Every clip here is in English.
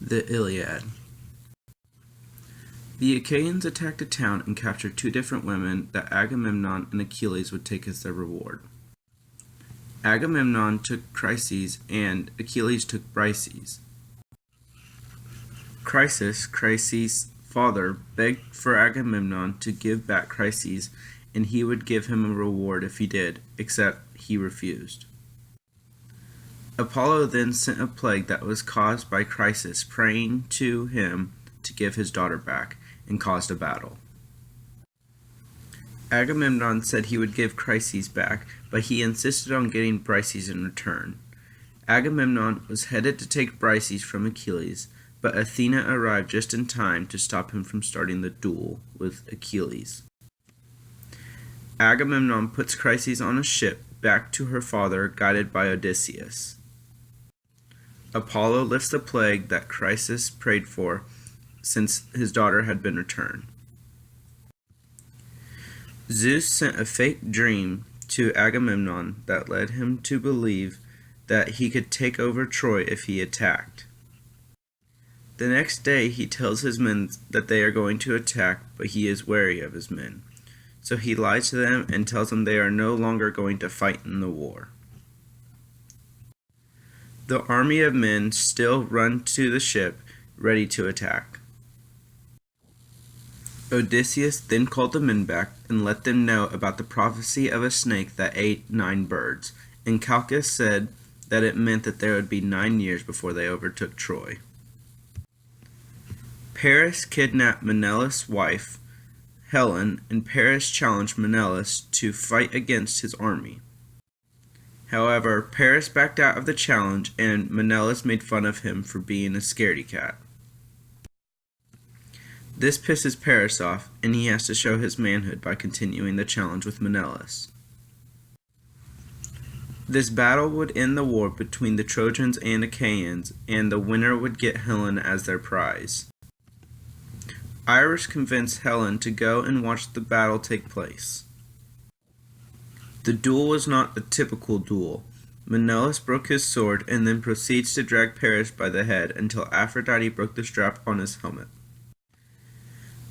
The Iliad. The Achaeans attacked a town and captured two different women that Agamemnon and Achilles would take as their reward. Agamemnon took Chryses and Achilles took Brises. Chryses' father, begged for Agamemnon to give back Chryses, and he would give him a reward if he did, except he refused. Apollo then sent a plague that was caused by Chryses praying to him to give his daughter back, and caused a battle. Agamemnon said he would give Chryses back, but he insisted on getting Brises in return. Agamemnon was headed to take Brises from Achilles, but Athena arrived just in time to stop him from starting the duel with Achilles. Agamemnon puts Chryses on a ship back to her father, guided by Odysseus. Apollo lifts the plague that Chryses prayed for, since his daughter had been returned. Zeus sent a fake dream to Agamemnon that led him to believe that he could take over Troy if he attacked. The next day he tells his men that they are going to attack, but he is wary of his men. So he lies to them and tells them they are no longer going to fight in the war. The army of men still run to the ship, ready to attack. Odysseus then called the men back and let them know about the prophecy of a snake that ate 9 birds, and Calchas said that it meant that there would be 9 years before they overtook Troy. Paris kidnapped Menelaus' wife, Helen, and Paris challenged Menelaus to fight against his army. However, Paris backed out of the challenge, and Menelaus made fun of him for being a scaredy cat. This pisses Paris off, and he has to show his manhood by continuing the challenge with Menelaus. This battle would end the war between the Trojans and Achaeans, and the winner would get Helen as their prize. Iris convinced Helen to go and watch the battle take place. The duel was not a typical duel. Menelaus broke his sword and then proceeds to drag Paris by the head until Aphrodite broke the strap on his helmet.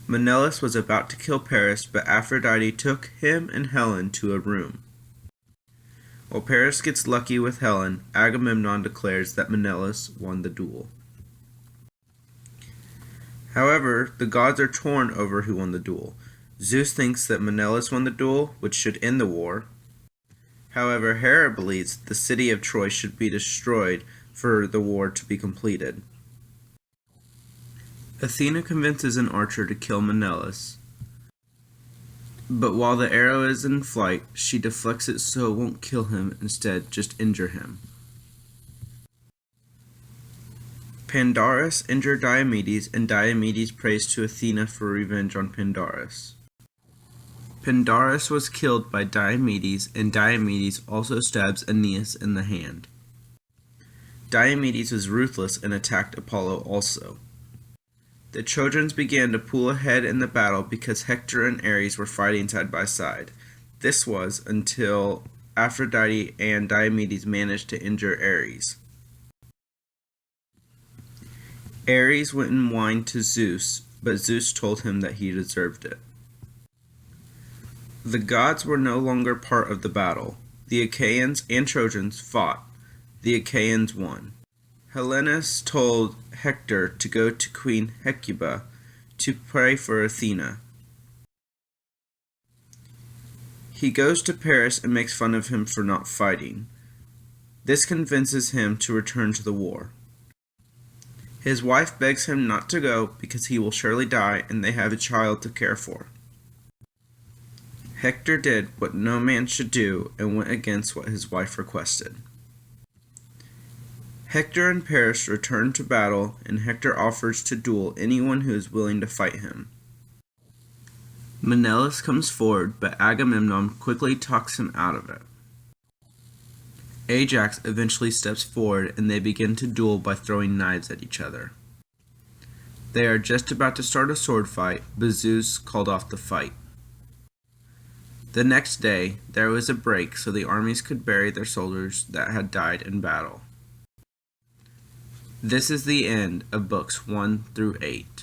Menelaus was about to kill Paris, but Aphrodite took him and Helen to a room. While Paris gets lucky with Helen, Agamemnon declares that Menelaus won the duel. However, the gods are torn over who won the duel. Zeus thinks that Menelaus won the duel, which should end the war. However, Hera believes the city of Troy should be destroyed for the war to be completed. Athena convinces an archer to kill Menelaus, but while the arrow is in flight, she deflects it so it won't kill him, instead just injure him. Pandarus injured Diomedes, and Diomedes prays to Athena for revenge on Pandarus. Pandarus was killed by Diomedes, and Diomedes also stabs Aeneas in the hand. Diomedes was ruthless and attacked Apollo also. The Trojans began to pull ahead in the battle because Hector and Ares were fighting side by side. This was until Aphrodite and Diomedes managed to injure Ares. Ares went and whined to Zeus, but Zeus told him that he deserved it. The gods were no longer part of the battle. The Achaeans and Trojans fought. The Achaeans won. Helenus told Hector to go to Queen Hecuba to pray for Athena. He goes to Paris and makes fun of him for not fighting. This convinces him to return to the war. His wife begs him not to go because he will surely die and they have a child to care for. Hector did what no man should do and went against what his wife requested. Hector and Paris return to battle, and Hector offers to duel anyone who is willing to fight him. Menelaus comes forward, but Agamemnon quickly talks him out of it. Ajax eventually steps forward, and they begin to duel by throwing knives at each other. They are just about to start a sword fight, but Zeus called off the fight. The next day, there was a break so the armies could bury their soldiers that had died in battle. This is the end of books 1 through 8.